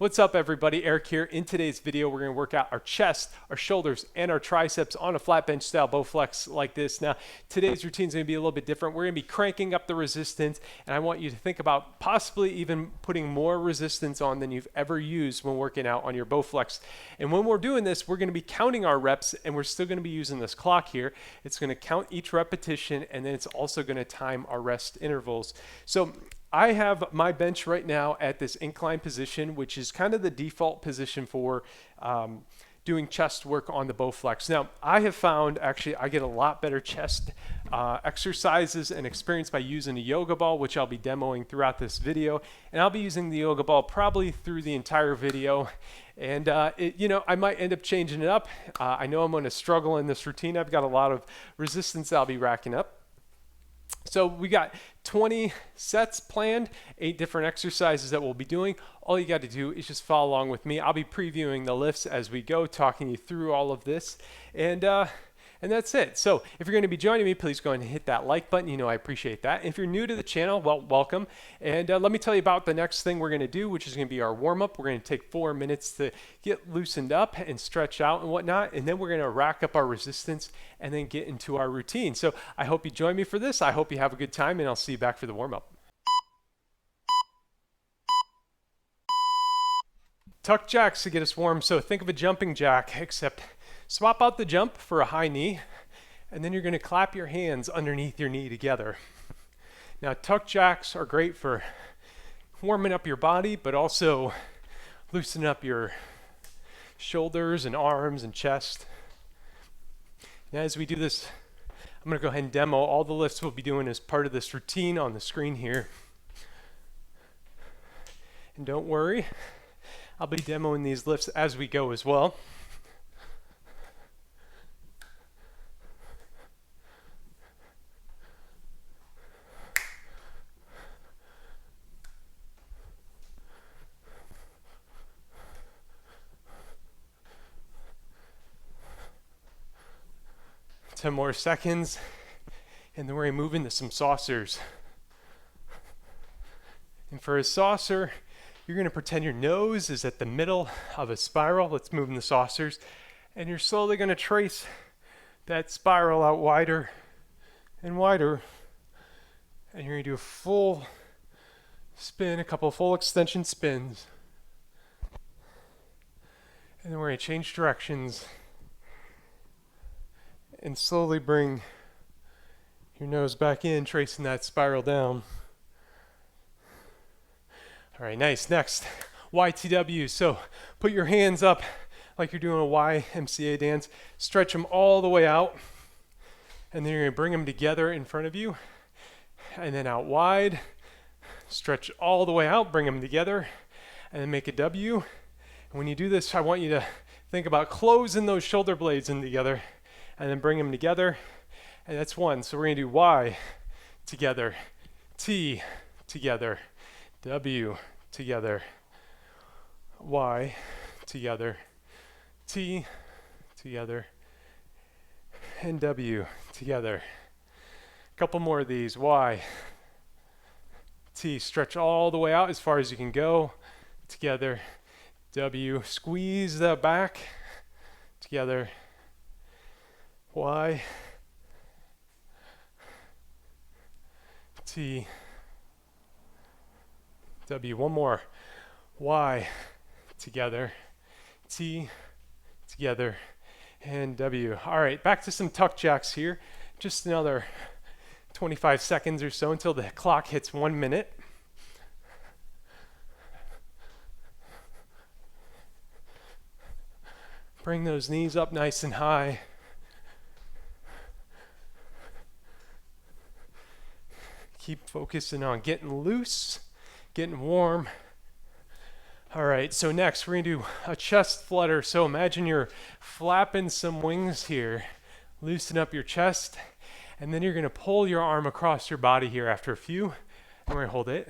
What's up everybody, Eric here. In today's video, we're gonna work out our chest, our shoulders, and our triceps on a flat bench style Bowflex like this. Now, today's routine is gonna be a little bit different. We're gonna be cranking up the resistance, and I want you to think about possibly even putting more resistance on than you've ever used when working out on your Bowflex. And when we're doing this, we're gonna be counting our reps, and we're still gonna be using this clock here. It's gonna count each repetition, and then it's also gonna time our rest intervals. So I have my bench right now at this incline position, which is kind of the default position for doing chest work on the Bowflex. Now, I have found actually I get a lot better chest exercises and experience by using a yoga ball, which I'll be demoing throughout this video. And I'll be using the yoga ball probably through the entire video. And I might end up changing it up. I know I'm going to struggle in this routine. I've got a lot of resistance I'll be racking up. So we got 20 sets planned, 8 different exercises that we'll be doing. All you got to do is just follow along with me. I'll be previewing the lifts as we go, talking you through all of this. And that's it. So if you're going to be joining me, please go ahead and hit that like button. You know I appreciate that. If you're new to the channel, well, welcome. And let me tell you about the next thing we're going to do, which is going to be our warm-up. We're going to take 4 minutes to get loosened up and stretch out and whatnot. And then we're going to rack up our resistance and then get into our routine. So I hope you join me for this. I hope you have a good time, and I'll see you back for the warm-up. Tuck jacks to get us warm. So think of a jumping jack, except swap out the jump for a high knee, and then you're going to clap your hands underneath your knee together. Now, tuck jacks are great for warming up your body, but also loosening up your shoulders and arms and chest. Now, as we do this, I'm going to go ahead and demo all the lifts we'll be doing as part of this routine on the screen here. And don't worry, I'll be demoing these lifts as we go as well. Ten more seconds, and then we're going to move into some saucers. And for a saucer, you're going to pretend your nose is at the middle of a spiral. Let's move in the saucers. And you're slowly going to trace that spiral out wider and wider. And you're going to do a full spin, a couple of full extension spins. And then we're going to change directions and slowly bring your nose back in, tracing that spiral down. All right, nice. Next, YTW. So put your hands up like you're doing a YMCA dance. Stretch them all the way out. And then you're going to bring them together in front of you. And then out wide. Stretch all the way out, bring them together. And then make a W. And when you do this, I want you to think about closing those shoulder blades in together. And then bring them together, and that's one. So we're going to do Y together, T together, W together, Y together, T together, and W together. A couple more of these. Y, T, stretch all the way out as far as you can go, together, W, squeeze the back, together, Y, T, W. One more. Y, together, T, together, and W. All right, back to some tuck jacks here. Just another 25 seconds or so until the clock hits 1 minute. Bring those knees up nice and high. Keep focusing on getting loose, getting warm. All right, so next we're gonna do a chest flutter. So imagine you're flapping some wings here. Loosen up your chest, and then you're gonna pull your arm across your body here after a few, and we're gonna hold it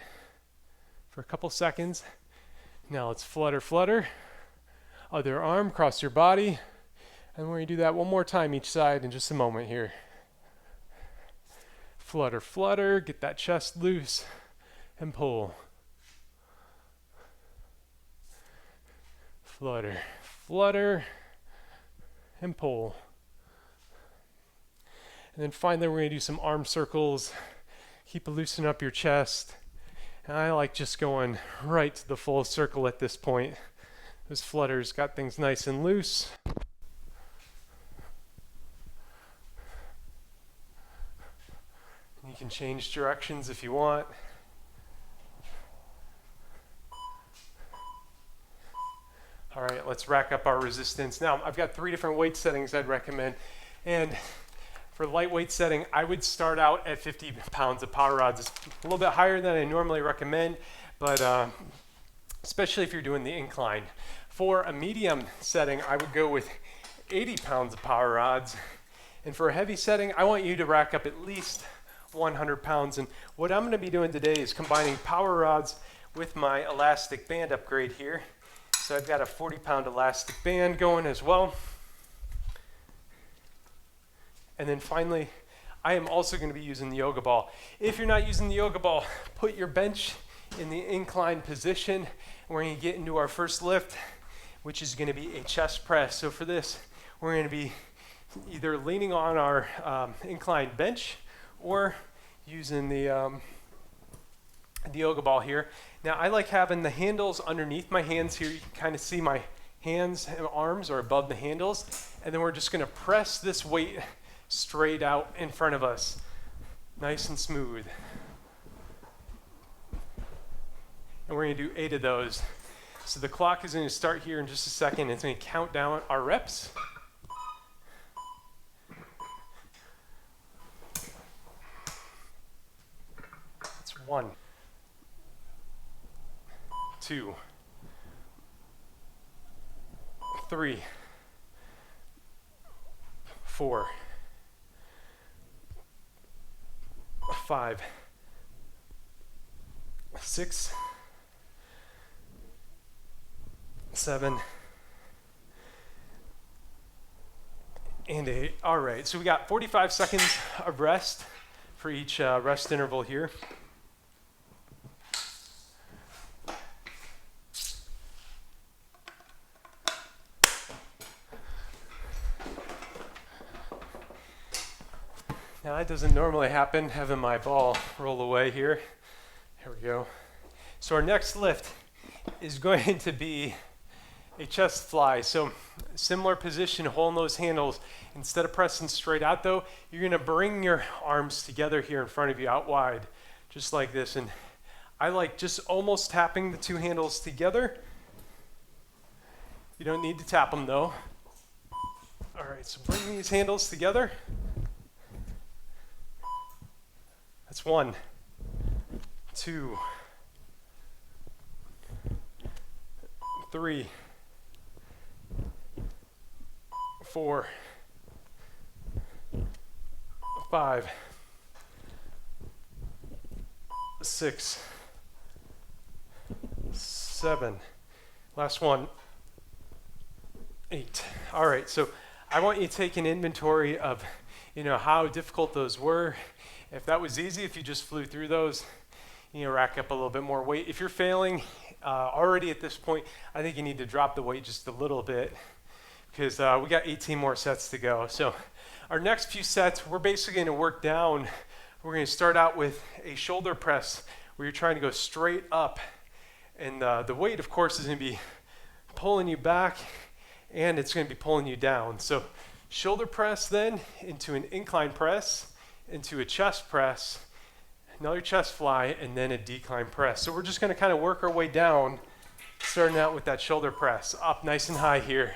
for a couple seconds. Now let's flutter, flutter. Other arm across your body, and we're gonna do that one more time each side in just a moment here. Flutter, flutter, get that chest loose, and pull. flutter, flutter, and pull. And then finally, we're going to do some arm circles. Keep loosening up your chest. And I like just going right to the full circle at this point. Those flutters got things nice and loose. You can change directions if you want. All right, let's rack up our resistance. Now, I've got 3 different weight settings I'd recommend. And for lightweight setting, I would start out at 50 pounds of power rods. It's a little bit higher than I normally recommend, but especially if you're doing the incline. For a medium setting, I would go with 80 pounds of power rods. And for a heavy setting, I want you to rack up at least 100 pounds. And what I'm going to be doing today is combining power rods with my elastic band upgrade here. So I've got a 40-pound elastic band going as well. And then finally, I am also going to be using the yoga ball. If you're not using the yoga ball, put your bench in the inclined position. We're going to get into our first lift, which is going to be a chest press. So for this, we're going to be either leaning on our inclined bench or using the yoga ball here. Now I like having the handles underneath my hands here. You can kind of see my hands and arms are above the handles. And then we're just going to press this weight straight out in front of us. Nice and smooth. And we're going to do 8 of those. So the clock is going to start here in just a second. It's going to count down our reps. That's 1, 2, 3, 4, 5, 6, 7, and 8. All right, so we got 45 seconds of rest for each rest interval here. Now that doesn't normally happen, having my ball roll away here. Here we go. So our next lift is going to be a chest fly. So similar position, holding those handles. Instead of pressing straight out though, you're gonna bring your arms together here in front of you, out wide, just like this. And I like just almost tapping the 2 handles together. You don't need to tap them though. All right, so bring these handles together. That's 1, 2, 3, 4, 5, 6, 7. Last one, 8. All right, so I want you to take an inventory of, how difficult those were. If that was easy, if you just flew through those, rack up a little bit more weight. If you're failing already at this point, I think you need to drop the weight just a little bit because we got 18 more sets to go. So our next few sets, we're basically going to work down. We're going to start out with a shoulder press where you're trying to go straight up. And the weight, of course, is going to be pulling you back and it's going to be pulling you down. So shoulder press then into an incline press, into a chest press, another chest fly, and then a decline press. So we're just going to kind of work our way down, starting out with that shoulder press, up nice and high here.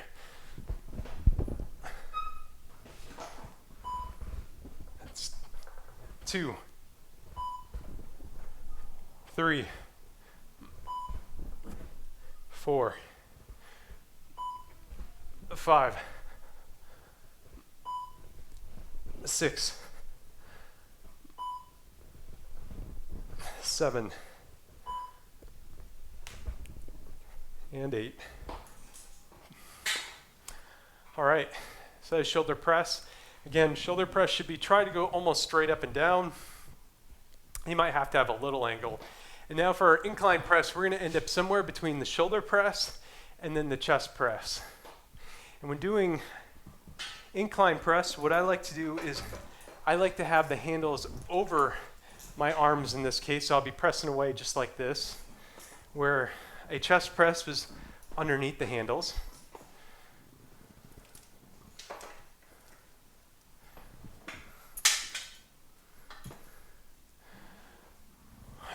That's 2, 3, 4, 5, 6, 7, and 8. All right, so shoulder press. Again, shoulder press should be try to go almost straight up and down. You might have to have a little angle. And now for our incline press, we're going to end up somewhere between the shoulder press and then the chest press. And when doing incline press, what I like to do is I like to have the handles over my arms in this case, so I'll be pressing away just like this, where a chest press was underneath the handles.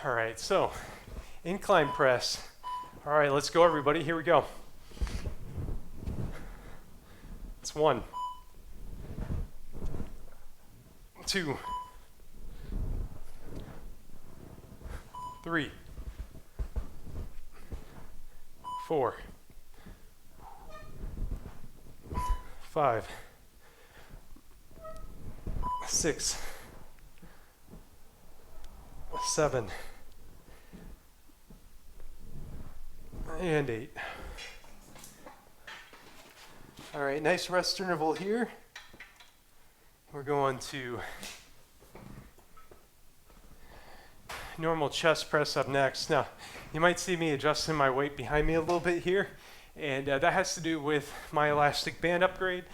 All right, so incline press. All right, let's go everybody, here we go. It's 1, 2, 3, 4, 5, 6, 7, and 8. All right, nice rest interval here. We're going to normal chest press up next. Now, you might see me adjusting my weight behind me a little bit here, and that has to do with my elastic band upgrade.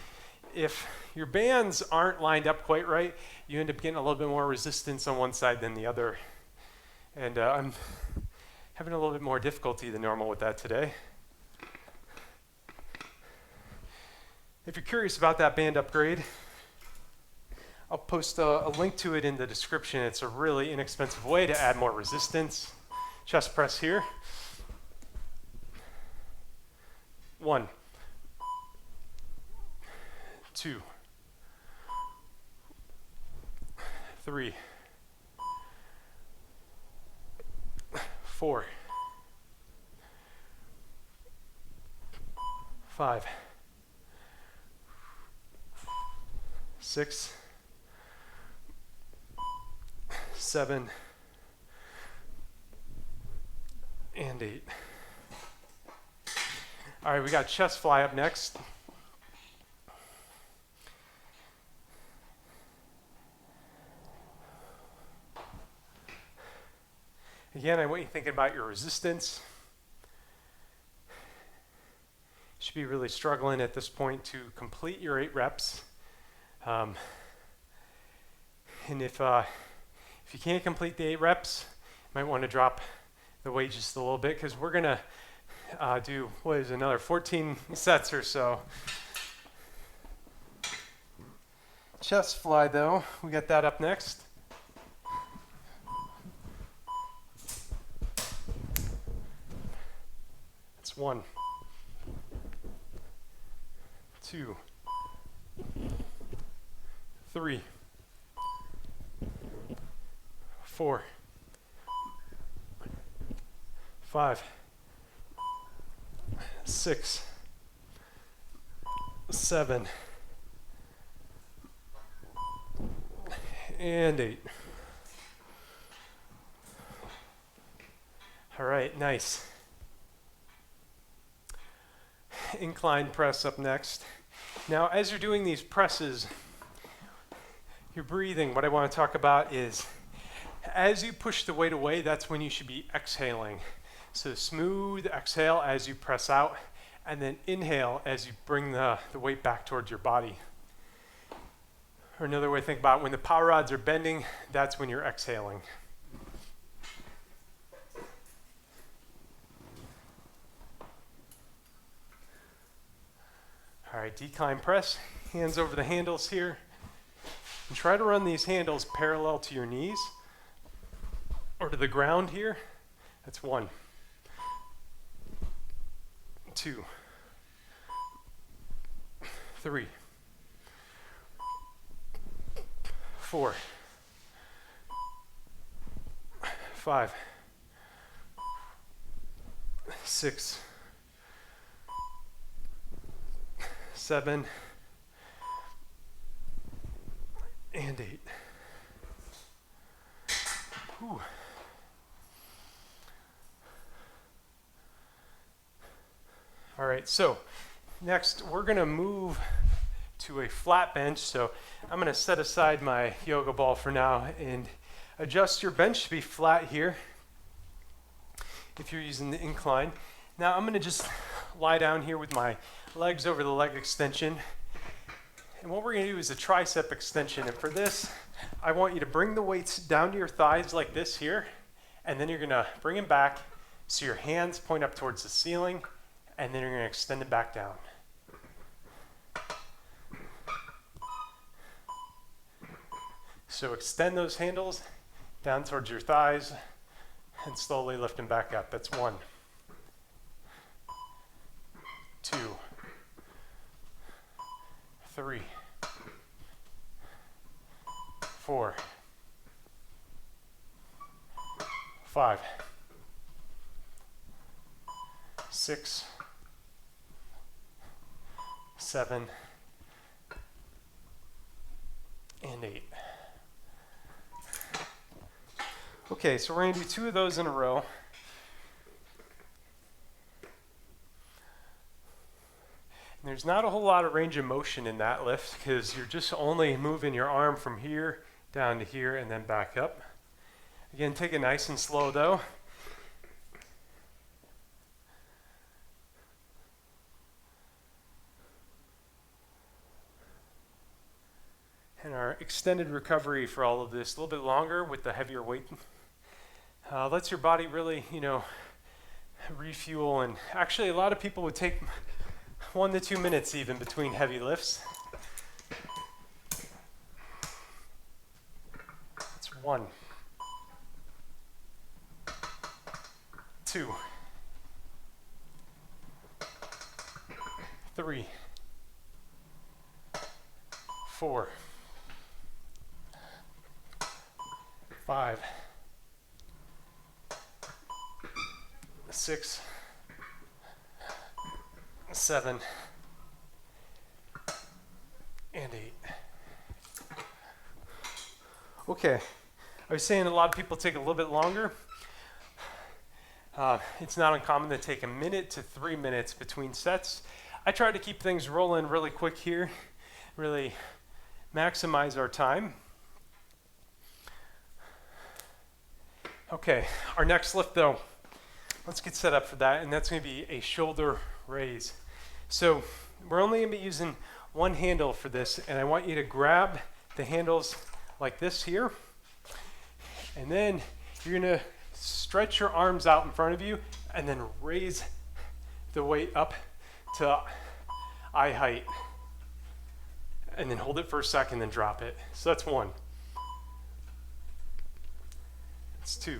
If your bands aren't lined up quite right, you end up getting a little bit more resistance on one side than the other. And I'm having a little bit more difficulty than normal with that today. If you're curious about that band upgrade, I'll post a link to it in the description. It's a really inexpensive way to add more resistance. Chest press here. 1, 2, 3, 4, 5, 6, 7, and 8. All right, we got chest fly up next. Again, I want you thinking about your resistance. You should be really struggling at this point to complete your 8 reps. And if you can't complete the 8 reps, you might want to drop the weight just a little bit, because we're gonna do, what is another 14 sets or so. Chest fly though, we got that up next. It's 1, 2, 3, 4, 5, 6, 7, and 8. All right, nice. Incline press up next. Now, as you're doing these presses, your breathing, what I want to talk about is, as you push the weight away, that's when you should be exhaling. So smooth exhale as you press out, and then inhale as you bring the weight back towards your body. Or another way to think about it, when the power rods are bending, that's when you're exhaling. All right, decline press, hands over the handles here. And try to run these handles parallel to your knees or to the ground here. That's 1, 2, 3, 4, 5, 6, 7, and 8. Whew. All right, so next we're going to move to a flat bench. So I'm going to set aside my yoga ball for now and adjust your bench to be flat here if you're using the incline. Now I'm going to just lie down here with my legs over the leg extension. And what we're gonna do is a tricep extension. And for this, I want you to bring the weights down to your thighs like this here. And then you're gonna bring them back so your hands point up towards the ceiling. And then you're gonna extend it back down. So extend those handles down towards your thighs and slowly lift them back up. That's 1, 2, 3, 4, 5, 6, 7, and 8. Okay, so we're going to do 2 of those in a row. And there's not a whole lot of range of motion in that lift because you're just only moving your arm from here down to here and then back up. Again, take it nice and slow though. And our extended recovery for all of this, a little bit longer with the heavier weight. Lets your body really, refuel. And actually a lot of people would take 1 to 2 minutes even between heavy lifts. That's 1, 2, 3, 4, 5, 6, 7, and 8. Okay, I was saying a lot of people take a little bit longer. It's not uncommon to take 1 minute to 3 minutes between sets. I try to keep things rolling really quick here, really maximize our time. Okay, our next lift though, let's get set up for that, and that's going to be a shoulder raise. So we're only going to be using 1 handle for this, and I want you to grab the handles like this here, and then you're going to stretch your arms out in front of you and then raise the weight up to eye height, and then hold it for a second, then drop it. So that's 1. It's 2,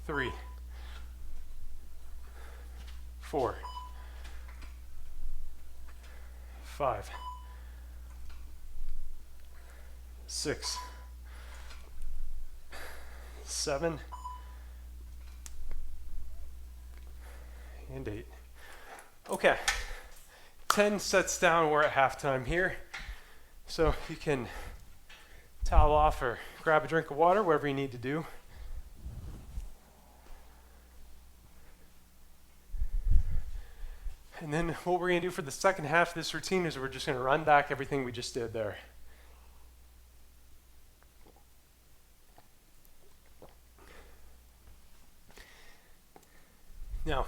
3, 4, 5, 6, 7, and 8. Okay, 10 sets down. We're at halftime here, so you can towel off or grab a drink of water, whatever you need to do. And then what we're going to do for the second half of this routine is we're just going to run back everything we just did there. Now,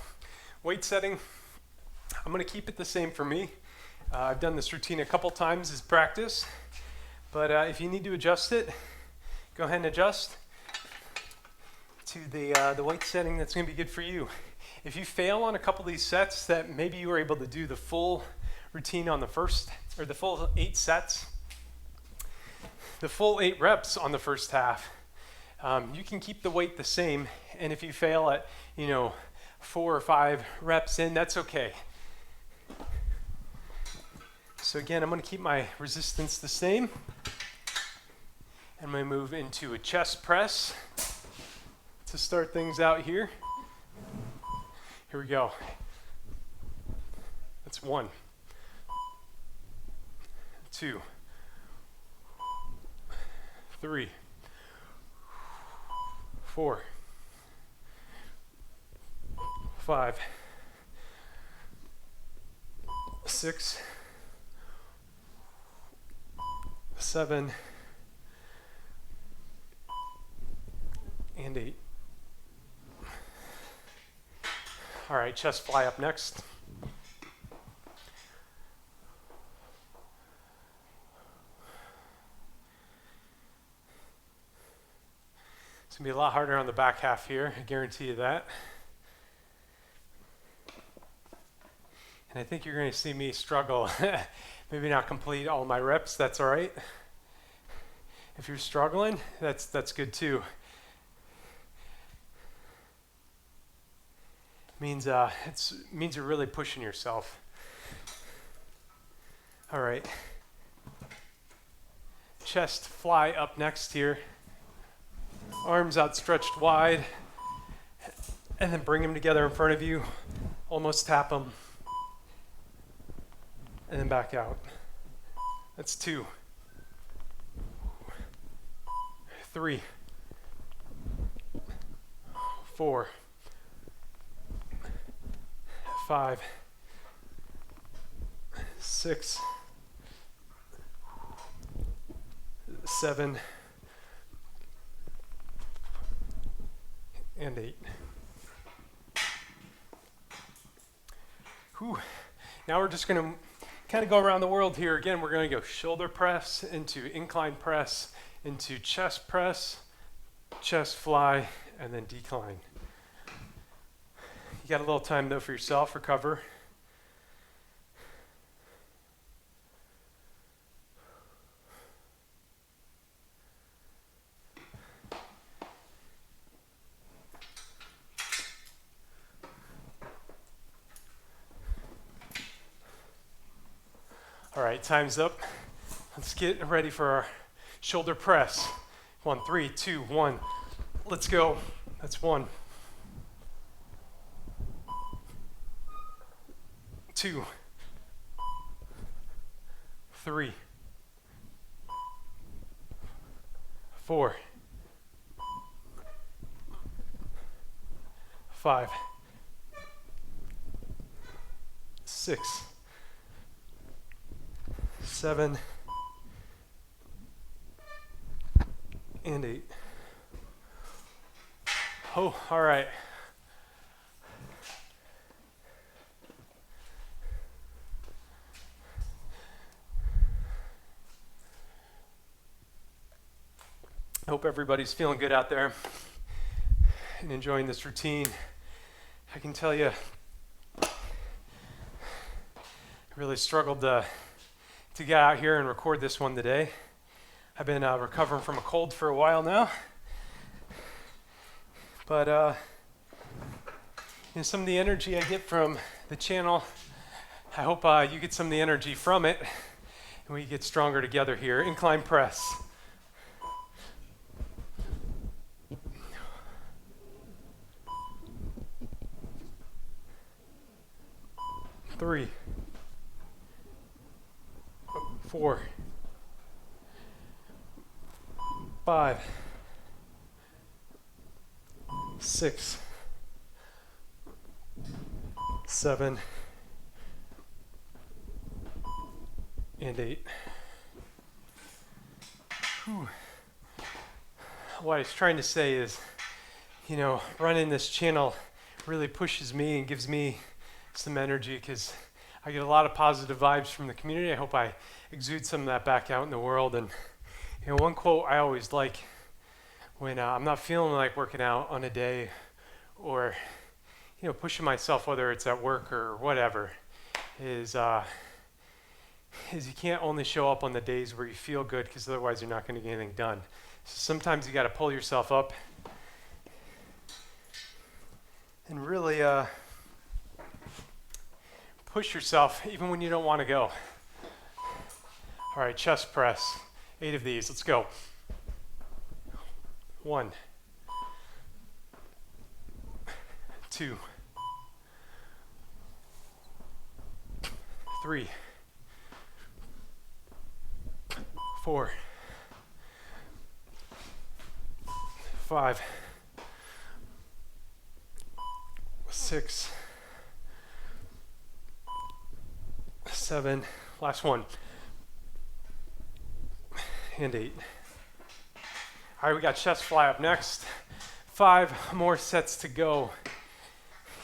weight setting, I'm going to keep it the same for me. I've done this routine a couple times as practice, but if you need to adjust it, go ahead and adjust to the weight setting that's going to be good for you. If you fail on a couple of these sets, that maybe you were able to do the full routine on the first, or the full 8 sets, the full 8 reps on the first half, you can keep the weight the same. And if you fail at, 4 or 5 reps in, that's okay. So again, I'm going to keep my resistance the same. I'm going to move into a chest press to start things out here. Here we go. That's 1, 2, 3, 4, 5, 6, 7, and 8. All right, chest fly up next. It's gonna be a lot harder on the back half here, I guarantee you that. And I think you're gonna see me struggle. Maybe not complete all my reps, that's all right. If you're struggling, that's good too. Means means you're really pushing yourself. All right. Chest fly up next here. Arms outstretched wide, and then bring them together in front of you. Almost tap them, and then back out. That's 2, 3, 4, 5, 6, 7, and 8. Whew. Now we're just going to kind of go around the world here. Again, we're going to go shoulder press into incline press, into chest press, chest fly, and then decline. You got a little time though for yourself, recover. All right, time's up. Let's get ready for our shoulder press. 1, 3, 2, 1. Let's go. That's 1. 2, 3, 4, 5, 6, 7, and 8. Oh, all right. I hope everybody's feeling good out there and enjoying this routine. I can tell you, I really struggled to get out here and record this one today. I've been recovering from a cold for a while now, but you know, some of the energy I get from the channel, I hope you get some of the energy from it, and we get stronger together here. Incline press. 3, 4, 5, 6, 7, and 8. Whew. What I was trying to say is, you know, running this channel really pushes me and gives me some energy because I get a lot of positive vibes from the community. I hope I exude some of that back out in the world. And you know, one quote I always like when I'm not feeling like working out on a day, or you know, pushing myself, whether it's at work or whatever, is you can't only show up on the days where you feel good, because otherwise you're not going to get anything done. So sometimes you got to pull yourself up and really push yourself even when you don't want to go. All right, chest press. 8 of these. Let's go. 1, 2, 3, 4, 5, 6, 7, last one, and 8. All right, we got chest fly up next. 5 more sets to go.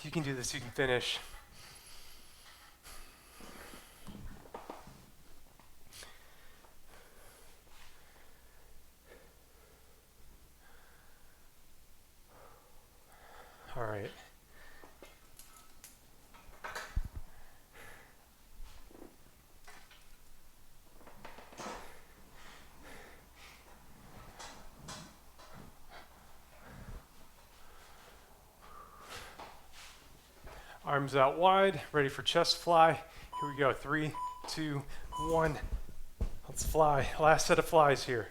You can do this, you can finish. All right. Arms out wide, ready for chest fly. Here we go, 3, 2, 1. Let's fly. Last set of flies here.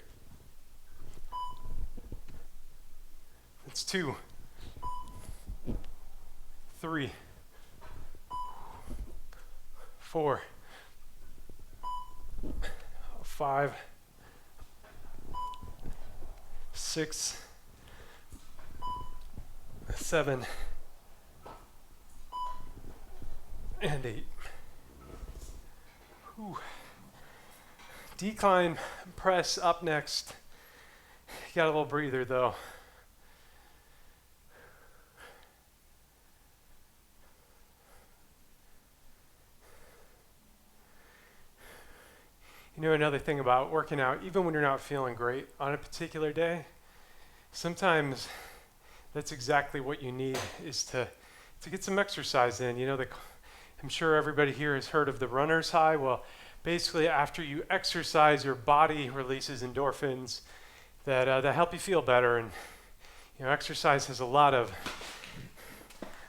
It's 2, 3, 4, 5, 6, 7, and 8. Whew. Decline press up next. Got a little breather though. You know, another thing about working out, even when you're not feeling great on a particular day, sometimes that's exactly what you need, is to get some exercise in. You know, I'm sure everybody here has heard of the runner's high. Well, basically after you exercise, your body releases endorphins that help you feel better. And you know, exercise has a lot of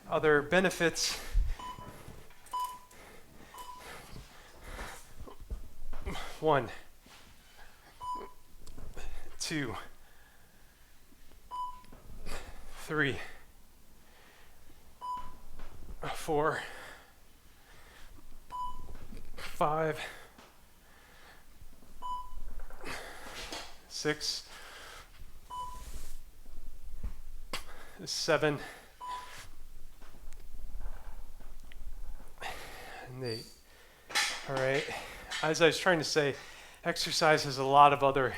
other benefits. One, 2, 3, 4, 5, 6, 7, and 8. All right. As I was trying to say, exercise has a lot of other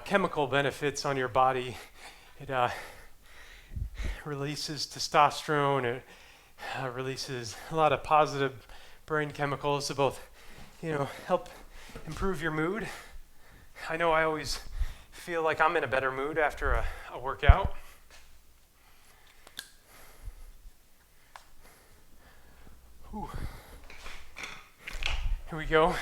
chemical benefits on your body. It releases testosterone. It releases a lot of positive brain chemicals to both, you know, help improve your mood. I know I always feel like I'm in a better mood after a workout. Whew. Here we go.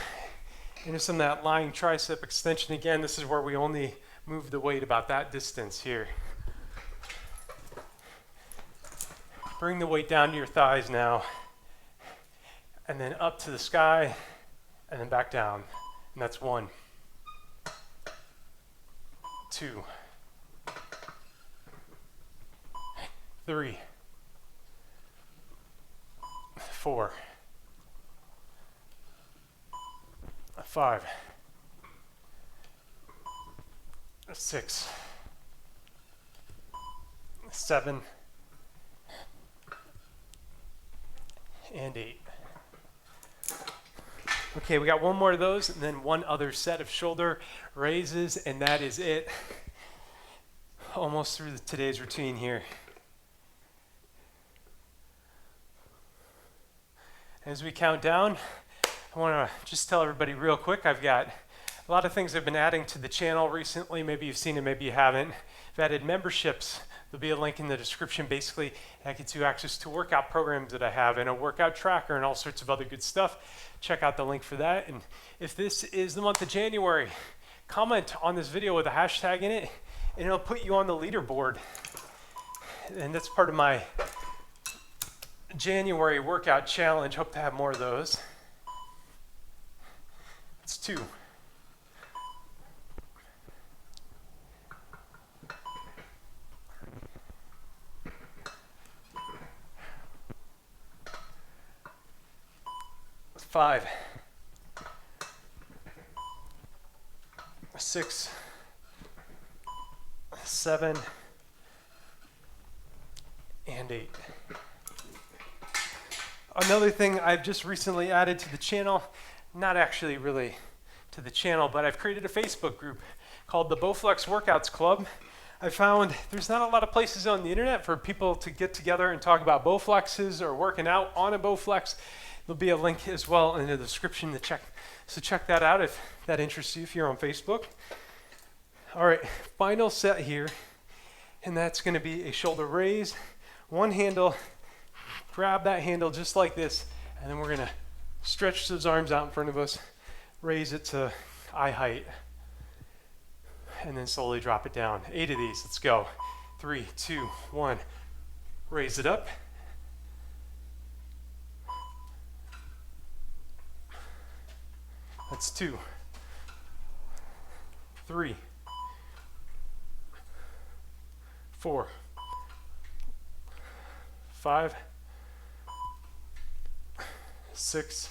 Into some of that lying tricep extension again. This is where we only move the weight about that distance here. Bring the weight down to your thighs now, and then up to the sky, and then back down. And that's 1, 2, 3, 4, 5, 6, 7, and 8. Okay, we got one more of those, and then one other set of shoulder raises, and that is it. Almost through today's routine here. As we count down, I want to just tell everybody real quick, I've got a lot of things I've been adding to the channel recently. Maybe you've seen it, maybe you haven't. I've added memberships. There'll be a link in the description. Basically, that gets you access to workout programs that I have and a workout tracker and all sorts of other good stuff. Check out the link for that. And if this is the month of January, comment on this video with a hashtag in it, and it'll put you on the leaderboard. And that's part of my January workout challenge. Hope to have more of those. It's 2. It's 5. 6, 7, and 8. Another thing I've just recently added to the channel, not actually really to the channel, but I've created a Facebook group called the Bowflex Workouts Club. I found there's not a lot of places on the internet for people to get together and talk about Bowflexes or working out on a Bowflex. There'll be a link as well in the description to check. So check that out if that interests you, if you're on Facebook. All right, final set here, and that's going to be a shoulder raise. One handle, grab that handle just like this, and then we're going to stretch those arms out in front of us, raise it to eye height, and then slowly drop it down. 8 of these, let's go. 3, 2, 1, raise it up. That's 2, 3, 4, 5, 6,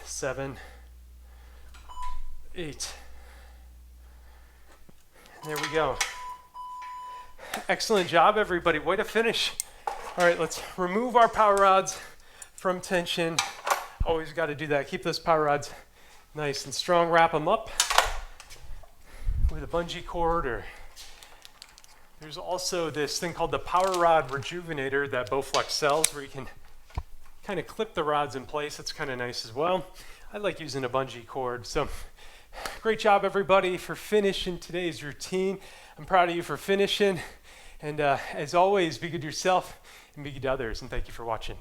7, 8. There we go. Excellent job, everybody. Way to finish. All right, let's remove our power rods from tension. Always got to do that. Keep those power rods nice and strong. Wrap them up with a bungee cord, or there's also this thing called the Power Rod Rejuvenator that Bowflex sells, where you can kind of clip the rods in place. That's kind of nice as well. I like using a bungee cord. So great job, everybody, for finishing today's routine. I'm proud of you for finishing. And as always, be good to yourself and be good to others. And thank you for watching.